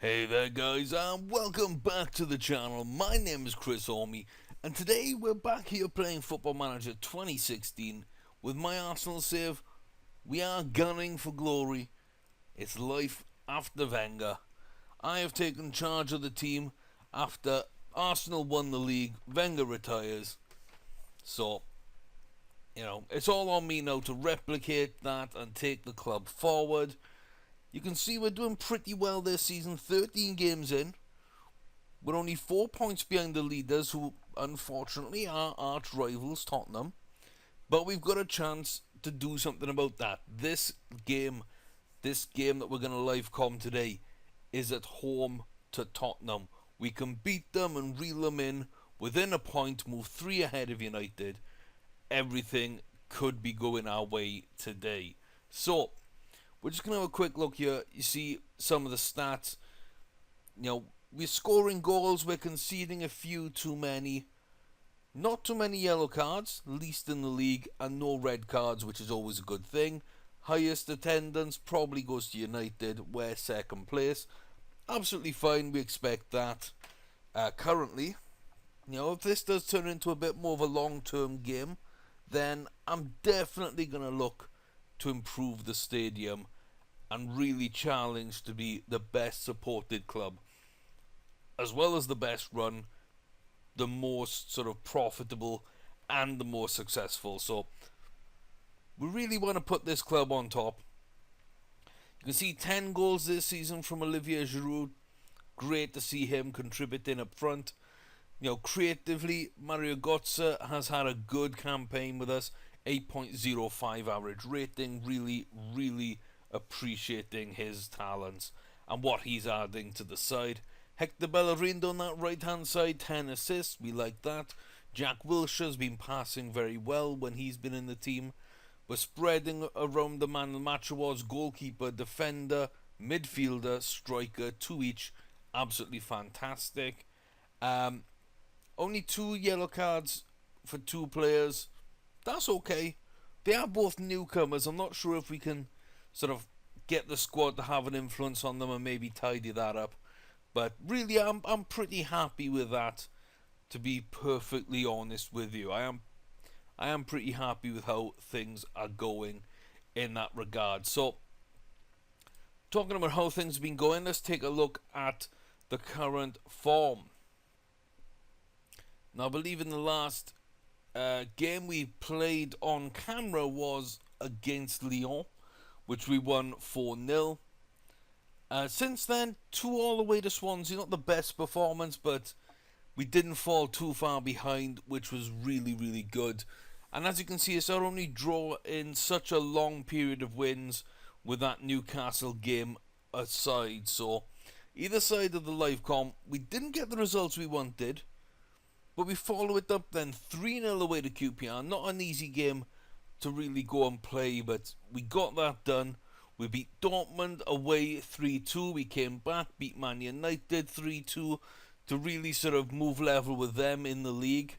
Hey there guys, and welcome back to the channel. My name is Chris Orme, and today we're back here playing Football Manager 2016 with my Arsenal save. We are gunning for glory. It's life after Wenger. I have taken charge of the team after Arsenal won the league, Wenger retires. So, it's all on me now to replicate that and take the club forward. You can see we're doing pretty well this season, 13 games in. We're only 4 points behind the leaders, who unfortunately are arch rivals Tottenham. But we've got a chance to do something about that. This game that we're going to live com today is at home to Tottenham. We can beat them and reel them in within a point, move 3 ahead of United. Everything could be going our way today. So, we're just going to have a quick look here. You see some of the stats. We're scoring goals. We're conceding a few too many. Not too many yellow cards, least in the league, and no red cards, which is always a good thing. Highest attendance probably goes to United. We're second place. Absolutely fine. We expect that. Currently, if this does turn into a bit more of a long-term game, then I'm definitely going to look to improve the stadium and really challenge to be the best supported club, as well as the best run, the most sort of profitable, and the more successful. So we really want to put this club on top. You can see 10 goals this season from Olivier Giroud. Great to see him contributing up front. Creatively, Mario Götze has had a good campaign with us. 8.05 average rating. Really appreciating his talents and what he's adding to the side. Hector Bellerin on that right hand side, 10 assists, we like that. Jack Wilshere's been passing very well when he's been in the team. We're spreading around the man of the match awards: goalkeeper, defender, midfielder, striker, 2 each. Absolutely fantastic. Only 2 yellow cards for 2 players. That's okay. They are both newcomers. I'm not sure if we can sort of get the squad to have an influence on them and maybe tidy that up. But really, I'm pretty happy with that, to be perfectly honest with you. I am pretty happy with how things are going in that regard. So, talking about how things have been going, let's take a look at the current form. Now, I believe in the last game we played on camera was against Lyon, which we won 4-0. Since then, 2 all the way to Swansea. Not the best performance, but we didn't fall too far behind, which was really good. And as you can see, it's our only draw in such a long period of wins, with that Newcastle game aside. So, either side of the live com, we didn't get the results we wanted, but we follow it up then 3-0 away to QPR. Not an easy game to really go and play, but we got that done. We beat Dortmund away 3-2. We came back, beat Man United 3-2 to really sort of move level with them in the league,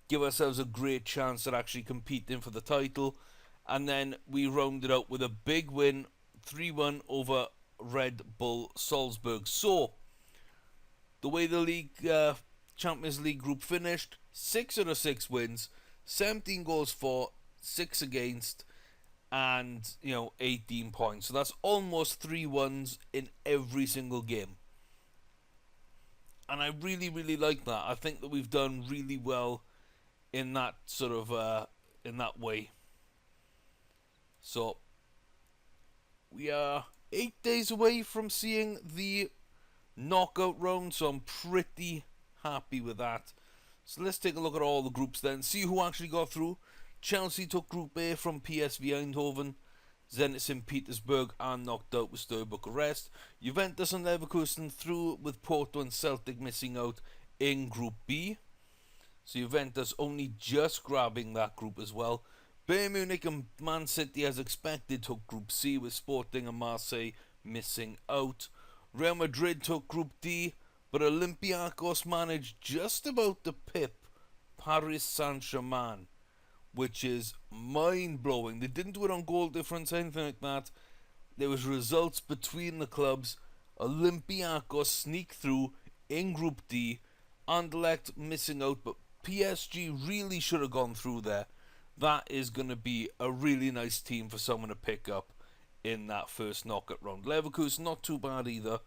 give ourselves a great chance at actually competing for the title. And then we rounded out with a big win, 3-1 over Red Bull Salzburg. So, the way the league Champions League group finished: 6 out of 6 wins, 17 goals for, 6 against, and 18 points. So that's almost 3 1s in every single game, and I really like that. I think that we've done really well in that sort of in that way. So we are 8 days away from seeing the knockout round, so I'm pretty happy with that. So let's take a look at all the groups then, see who actually got through. Chelsea took Group A from PSV Eindhoven. Zenit St. Petersburg are knocked out with Steaua Bucharest. Juventus and Leverkusen through, with Porto and Celtic missing out in Group B. So Juventus only just grabbing that group as well. Bayern Munich and Man City, as expected, took Group C, with Sporting and Marseille missing out. Real Madrid took Group D, but Olympiacos managed just about to pip Paris Saint-Germain, which is mind-blowing. They didn't do it on goal difference, anything like that. There was results between the clubs, Olympiacos sneak through in Group D. Anderlecht missing out, but PSG really should have gone through there. That is going to be a really nice team for someone to pick up in that first knockout round. Leverkusen, not too bad either.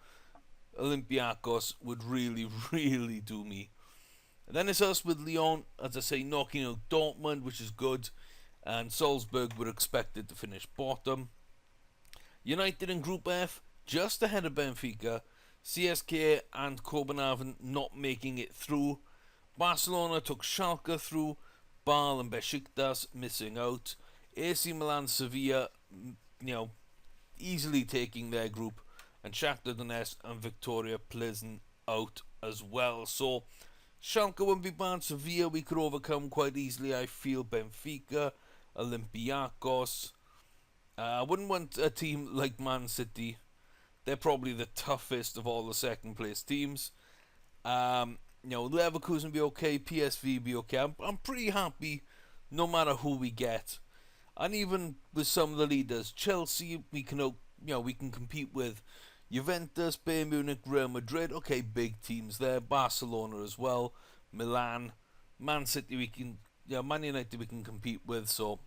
Olympiacos would really, really do me. And then it's us with Lyon, as I say, knocking out Dortmund, which is good. And Salzburg were expected to finish bottom. United in Group F, just ahead of Benfica. CSK and Copenhagen not making it through. Barcelona took Schalke through. Bâle and Besiktas missing out. AC Milan, Sevilla, easily taking their group. And Shakhtar Donetsk and Victoria Plzen out as well. So Schalke wouldn't be bad. Sevilla we could overcome quite easily, I feel. Benfica, Olympiacos. I wouldn't want a team like Man City. They're probably the toughest of all the second place teams. Leverkusen be okay, PSV be okay. I'm pretty happy no matter who we get. And even with some of the leaders, Chelsea we can compete with. Juventus, Bayern Munich, Real Madrid, okay, big teams there. Barcelona as well, Milan, Man City Man United we can compete with. So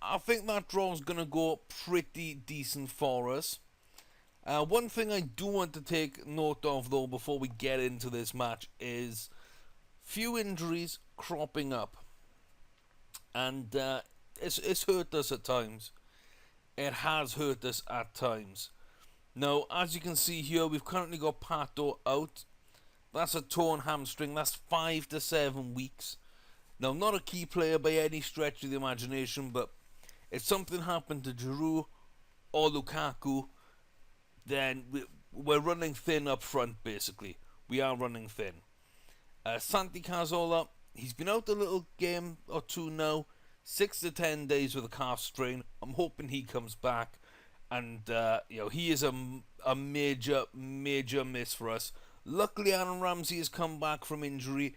I think that draw's gonna go pretty decent for us. One thing I do want to take note of though before we get into this match is few injuries cropping up, and it's hurt us at times. It has hurt us at times. Now, as you can see here, we've currently got Pato out. That's a torn hamstring. That's 5 to 7 weeks. Now, not a key player by any stretch of the imagination, but if something happened to Giroud or Lukaku, then we're running thin up front, basically. We are running thin. Santi Cazorla, he's been out a little game or two now. 6 to 10 days with a calf strain. I'm hoping he comes back. And, he is a major, major miss for us. Luckily, Aaron Ramsey has come back from injury.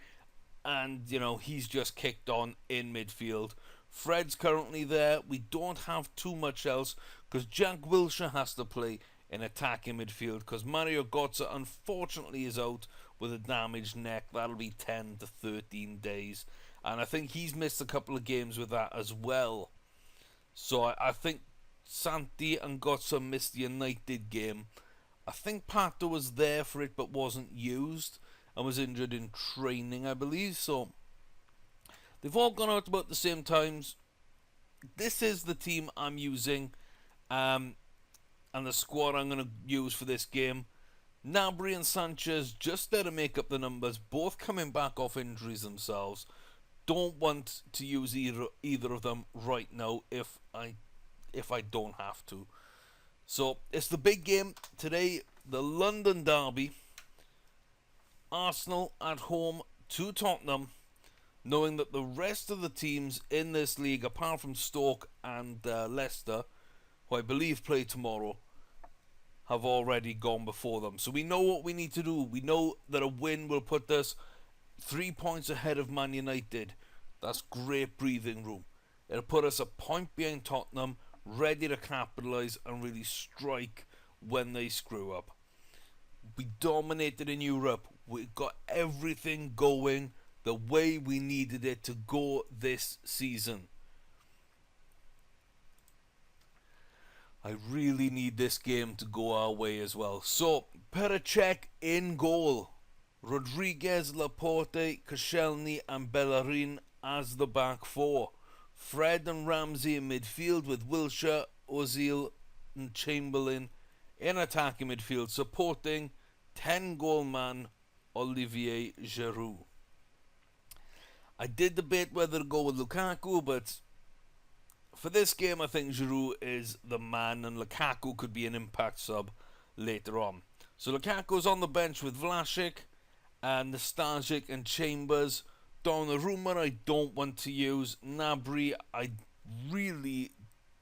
And, he's just kicked on in midfield. Fred's currently there. We don't have too much else because Jack Wilshere has to play in attacking midfield because Mario Götze unfortunately is out with a damaged neck. That'll be 10 to 13 days. And I think he's missed a couple of games with that as well. So I think Santi and Götze missed the United game. I think Pato was there for it but wasn't used and was injured in training, I believe. So they've all gone out about the same times. This is the team I'm using and the squad I'm going to use for this game. Gnabry and Sanchez just there to make up the numbers, both coming back off injuries themselves. Don't want to use either of them right now if I don't have to. So it's the big game today, the London derby. Arsenal at home to Tottenham, knowing that the rest of the teams in this league, apart from Stoke and Leicester, who I believe play tomorrow, have already gone before them. So we know what we need to do. We know that a win will put us 3 points ahead of Man United. That's great breathing room. It'll put us a point behind Tottenham, ready to capitalise and really strike when they screw up. We dominated in Europe. We got everything going the way we needed it to go this season. I really need this game to go our way as well. So, Pericek in goal. Rodriguez, Laporte, Koscielny and Bellerin as the back four. Fred and Ramsey in midfield with Wilshere, Ozil and Chamberlain in attacking midfield, supporting 10-goal man Olivier Giroud. I did debate whether to go with Lukaku, but for this game I think Giroud is the man and Lukaku could be an impact sub later on. So Lukaku's on the bench with Vlasic and Nastasic and Chambers. Donnarumma I don't want to use. Gnabry I really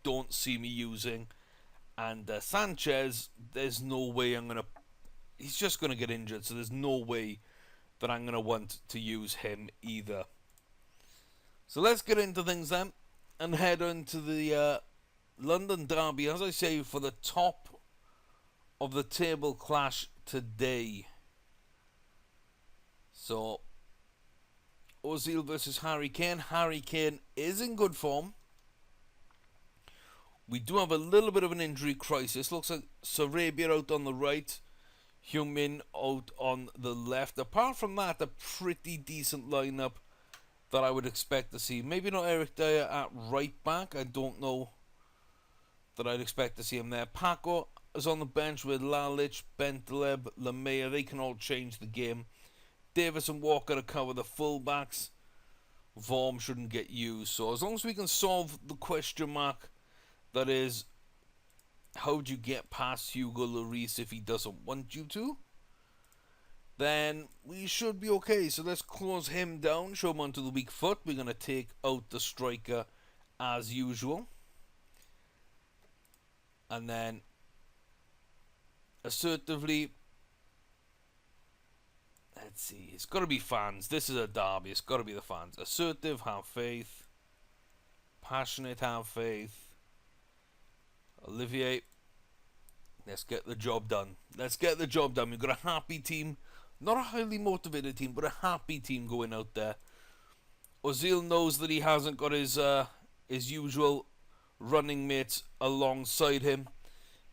don't see me using. And Sanchez, there's no way I'm going to... He's just going to get injured, so there's no way that I'm going to want to use him either. So let's get into things then and head on to the London derby. As I say, for the top of the table clash today. So, Ozil versus Harry Kane. Harry Kane is in good form. We do have a little bit of an injury crisis. Looks like Sarabia out on the right, Heung-min out on the left. Apart from that, a pretty decent lineup that I would expect to see. Maybe not Eric Dyer at right back. I don't know that I'd expect to see him there. Paco is on the bench with Lalic, Bentaleb, Lamea. They can all change the game. Davis and Walker to cover the fullbacks. Vorm shouldn't get used. So as long as we can solve the question mark, that is, how do you get past Hugo Lloris if he doesn't want you to? Then we should be okay. So let's close him down, show him onto the weak foot. We're going to take out the striker as usual. And then assertively, let's see, it's got to be fans. This is a derby. It's got to be the fans. Assertive, have faith. Passionate, have faith. Olivier, let's get the job done. Let's get the job done. We've got a happy team. Not a highly motivated team, but a happy team going out there. Ozil knows that he hasn't got his usual running mates alongside him.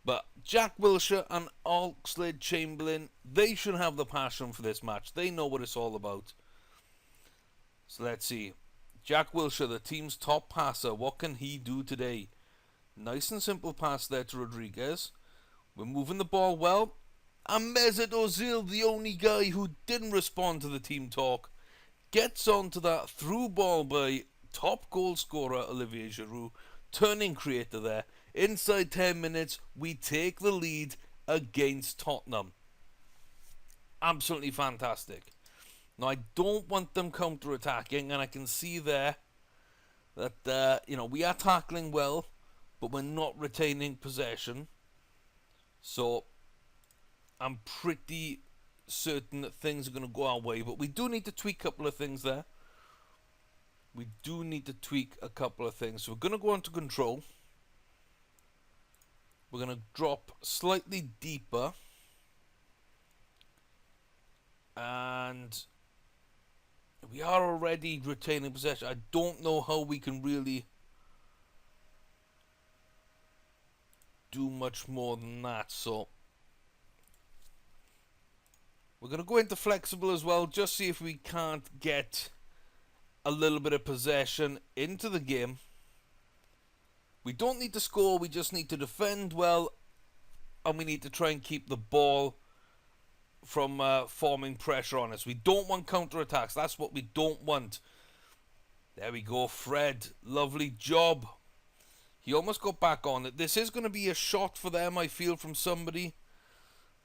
But Jack Wilshere and Oxlade-Chamberlain, they should have the passion for this match. They know what it's all about. So let's see. Jack Wilshere, the team's top passer. What can he do today? Nice and simple pass there to Rodriguez. We're moving the ball well. And Mesut Ozil, the only guy who didn't respond to the team talk, gets onto that through ball by top goal scorer Olivier Giroud. Turning creator there. Inside 10 minutes, we take the lead against Tottenham. Absolutely fantastic. Now, I don't want them counter-attacking, and I can see there that, we are tackling well, but we're not retaining possession. So, I'm pretty certain that things are going to go our way, but we do need to tweak a couple of things there. We do need to tweak a couple of things. So, we're going to go on to control. We're going to drop slightly deeper. And we are already retaining possession. I don't know how we can really do much more than that. So we're going to go into flexible as well. Just see if we can't get a little bit of possession into the game. We don't need to score, we just need to defend well, and we need to try and keep the ball from forming pressure on us. We don't want counter-attacks, that's what we don't want. There we go, Fred, lovely job. He almost got back on it. This is going to be a shot for them, I feel, from somebody.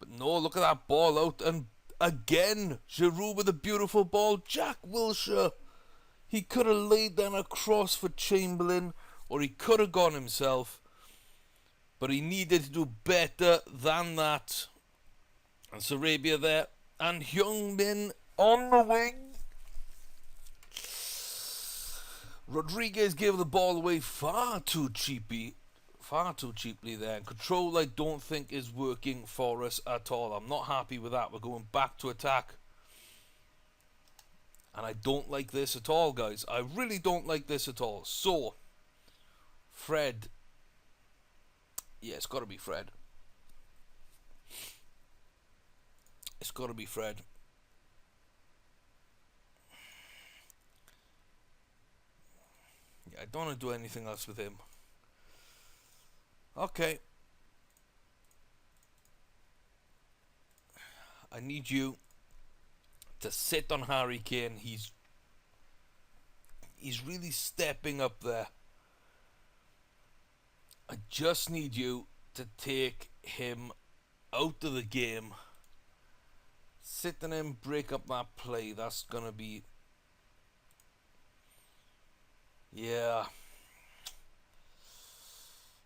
But no, look at that ball out, and again, Giroud with a beautiful ball. Jack Wilshere, he could have laid down a cross for Chamberlain, or he could have gone himself, but he needed to do better than that. And Sarabia there, and Heung-min on the wing. Rodriguez gave the ball away far too cheaply there. Control, I don't think, is working for us at all. I'm not happy with that. We're going back to attack. And I don't like this at all, guys. I really don't like this at all. So, Fred. Yeah, it's got to be Fred. It's got to be Fred. Yeah, I don't want to do anything else with him. Okay. I need you to sit on Harry Kane. He's really stepping up there. I just need you to take him out of the game. Sit on him, break up that play. That's going to be... Yeah.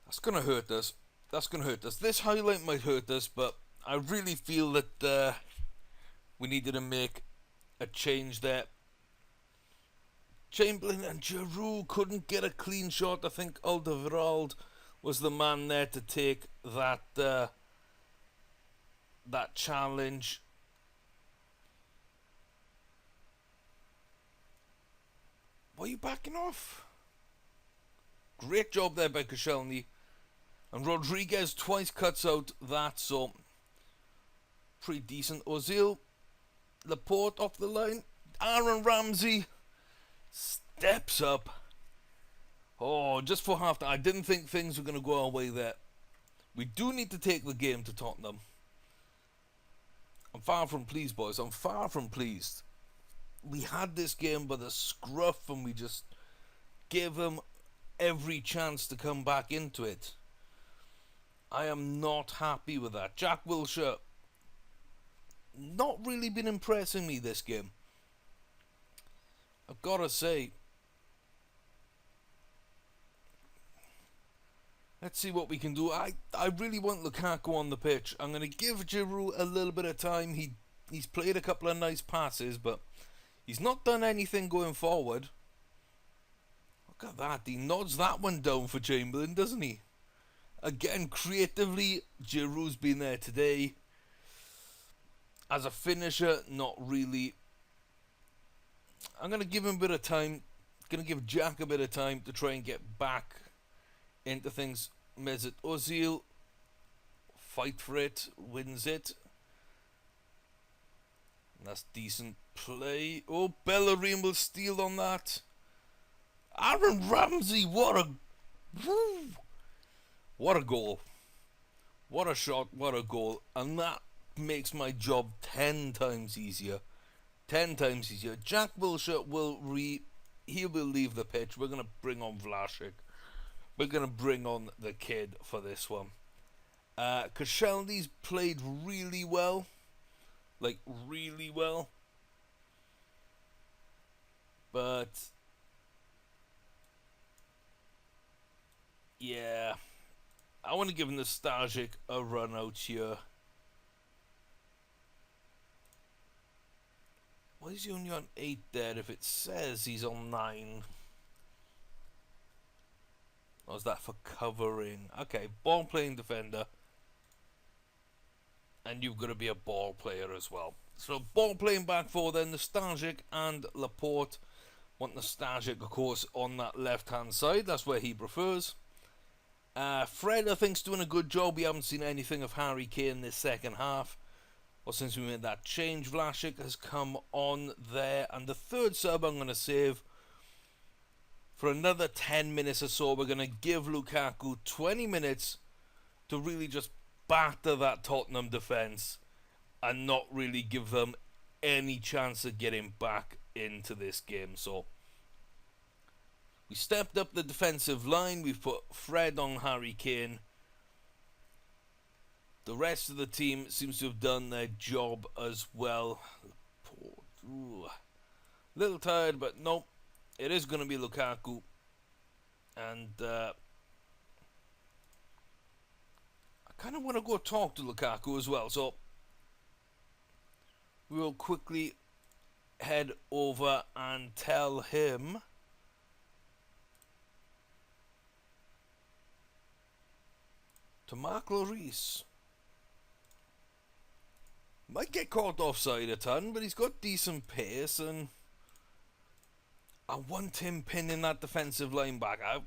That's going to hurt us. That's going to hurt us. This highlight might hurt us, but I really feel that we needed to make a change there. Chamberlain and Giroud couldn't get a clean shot. I think Alderweireld was the man there to take that that challenge. Why are you backing off? Great job there by Koscielny. And Rodriguez twice cuts out that, so pretty decent. Ozil, Laporte off the line. Aaron Ramsey steps up. Oh, just for half time. I didn't think things were going to go our way there. We do need to take the game to Tottenham. I'm far from pleased, boys. I'm far from pleased. We had this game by the scruff and we just gave them every chance to come back into it. I am not happy with that. Jack Wilshere not really been impressing me this game. I've got to say. Let's see what we can do. I really want Lukaku on the pitch. I'm going to give Giroud a little bit of time. He's played a couple of nice passes, but he's not done anything going forward. Look at that. He nods that one down for Chamberlain, doesn't he? Again, creatively, Giroud's been there today. As a finisher, not really. I'm going to give him a bit of time. Going to give Jack a bit of time to try and get back into things. Mesut Ozil, fight for it, wins it. That's decent play. Oh, Bellerin will steal on that. Aaron Ramsey, what a goal. What a shot, what a goal. And that makes my job 10 times easier. 10 times easier. Jack Wilshere will leave the pitch. We're going to bring on Vlasic. We're going to bring on the kid for this one. Koscielny's played really well. Like, really well. But yeah, I want to give Nostalgic a run out here. Why is he only on 8 there if it says he's on 9? Or is that for covering? Okay, ball playing defender. And you've got to be a ball player as well. So ball playing back four then, Nostalgic and Laporte. Want Nostalgic, of course, on that left hand side. That's where he prefers. Fred, I think, is doing a good job. We haven't seen anything of Harry Kane this second half. Or since we made that change, Vlasic has come on there. And the third sub I'm going to save for another 10 minutes or so. We're going to give Lukaku 20 minutes to really just batter that Tottenham defence and not really give them any chance of getting back into this game. So we stepped up the defensive line. We've put Fred on Harry Kane. The rest of the team seems to have done their job as well. Ooh. Little tired, but nope. It is going to be Lukaku. And I kind of want to go talk to Lukaku as well. So we will quickly head over and tell him to Mark Lloris. Might get caught offside a ton, but he's got decent pace, and I want him pinning that defensive line back. I've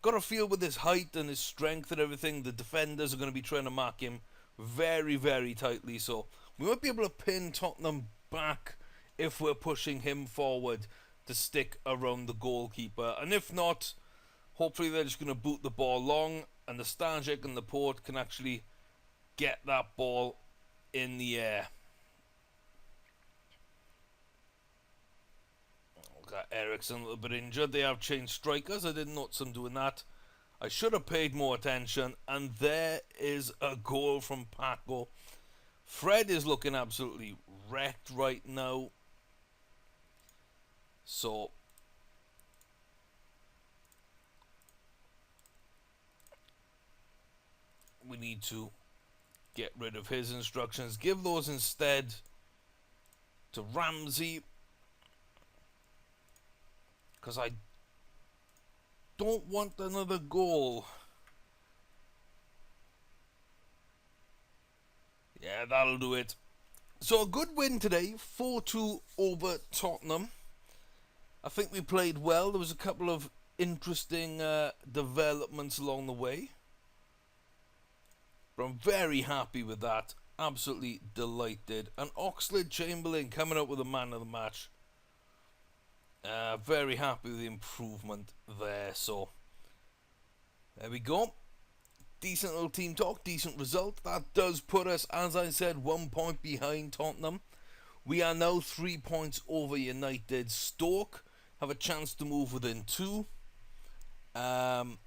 got a feel with his height and his strength and everything, the defenders are going to be trying to mark him very, very tightly. So we might be able to pin Tottenham back if we're pushing him forward to stick around the goalkeeper. And if not, hopefully they're just going to boot the ball long, and Nostalgic and Laporte can actually get that ball in the air. Got Eriksen a little bit injured. They have changed strikers. I didn't notice them doing that. I should have paid more attention. And there is a goal from Paco. Fred is looking absolutely wrecked right now. So we need to get rid of his instructions. Give those instead to Ramsey. Because I don't want another goal. Yeah, that'll do it. So a good win today, 4-2 over Tottenham. I think we played well. There was a couple of interesting developments along the way. But I'm very happy with that. Absolutely delighted. And Oxlade-Chamberlain coming up with a man of the match. Very happy with the improvement there. So, there we go. Decent little team talk, decent result. That does put us, as I said, 1 point behind Tottenham. We are now 3 points over United. Stoke have a chance to move within 2. But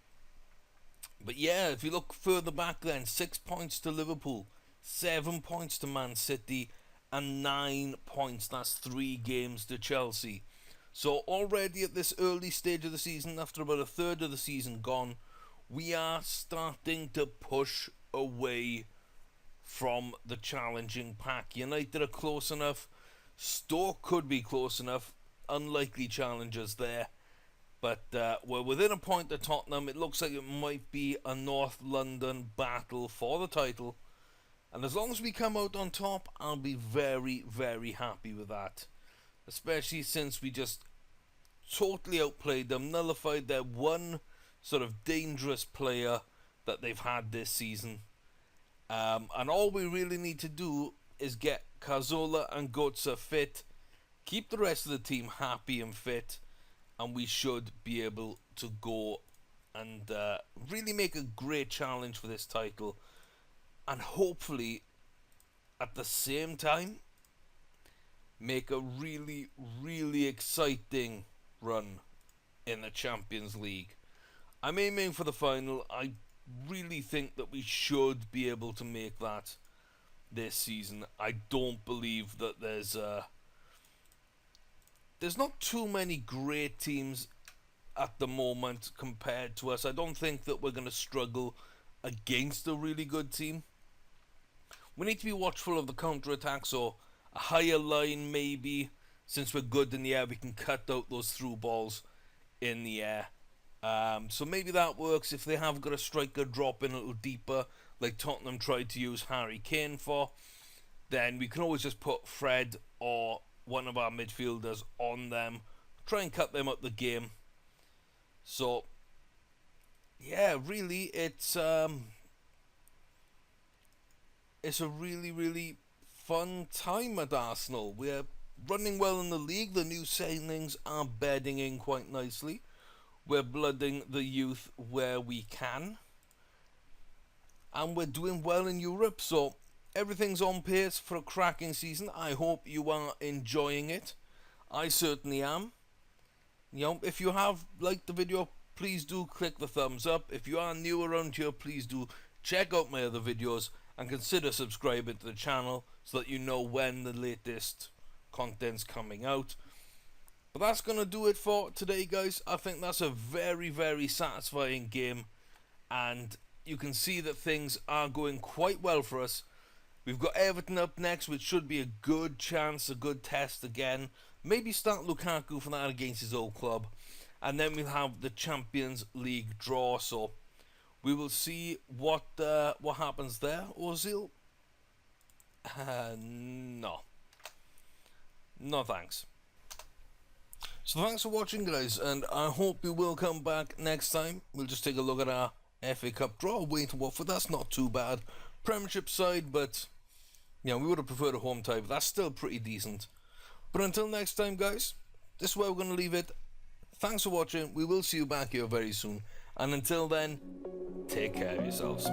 yeah, if you look further back then, 6 points to Liverpool, 7 points to Man City, and 9 points, that's 3 games to Chelsea. So already at this early stage of the season, after about a third of the season gone, we are starting to push away from the challenging pack. United are close enough, Stoke could be close enough, unlikely challengers there. But we're within a point of Tottenham. It looks like it might be a North London battle for the title. And as long as we come out on top, I'll be very, very happy with that. Especially since we just totally outplayed them, nullified their one sort of dangerous player that they've had this season. And all we really need to do is get Cazorla and Götze fit, keep the rest of the team happy and fit, and we should be able to go and really make a great challenge for this title. And hopefully, at the same time, make a really, really exciting run in the Champions League. I'm aiming for the final. I really think that we should be able to make that this season. I don't believe that there's not too many great teams at the moment compared to us. I don't think that we're going to struggle against a really good team. We need to be watchful of the counter-attack, so a higher line maybe. Since we're good in the air, we can cut out those through balls in the air. So maybe that works if they have got a striker drop in a little deeper, like Tottenham tried to use Harry Kane for. Then we can always just put Fred or one of our midfielders on them, try and cut them up the game. So yeah, really it's a really, really fun time at Arsenal. We're running well in the league. The new signings are bedding in quite nicely. We're blooding the youth where we can, and we're doing well in Europe. So everything's on pace for a cracking season. I hope you are enjoying it. I certainly am. You know, if you have liked the video, please do click the thumbs up. If you are new around here, please do check out my other videos and consider subscribing to the channel so that you know when the latest content's coming out. But that's going to do it for today, guys. I think that's a very, very satisfying game, and you can see that things are going quite well for us. We've got Everton up next, which should be a good chance, a good test again. Maybe start Lukaku for that against his old club. And then we'll have the Champions League draw. So we will see what happens there. Ozil? No. No thanks. So thanks for watching, guys. And I hope you will come back next time. We'll just take a look at our FA Cup draw. Wait and Watford. That's not too bad. Premiership side, but you know, we would have preferred a home tie, but that's still pretty decent. But until next time, guys, this is where we're going to leave it. Thanks for watching. We will see you back here very soon. And until then, take care of yourselves.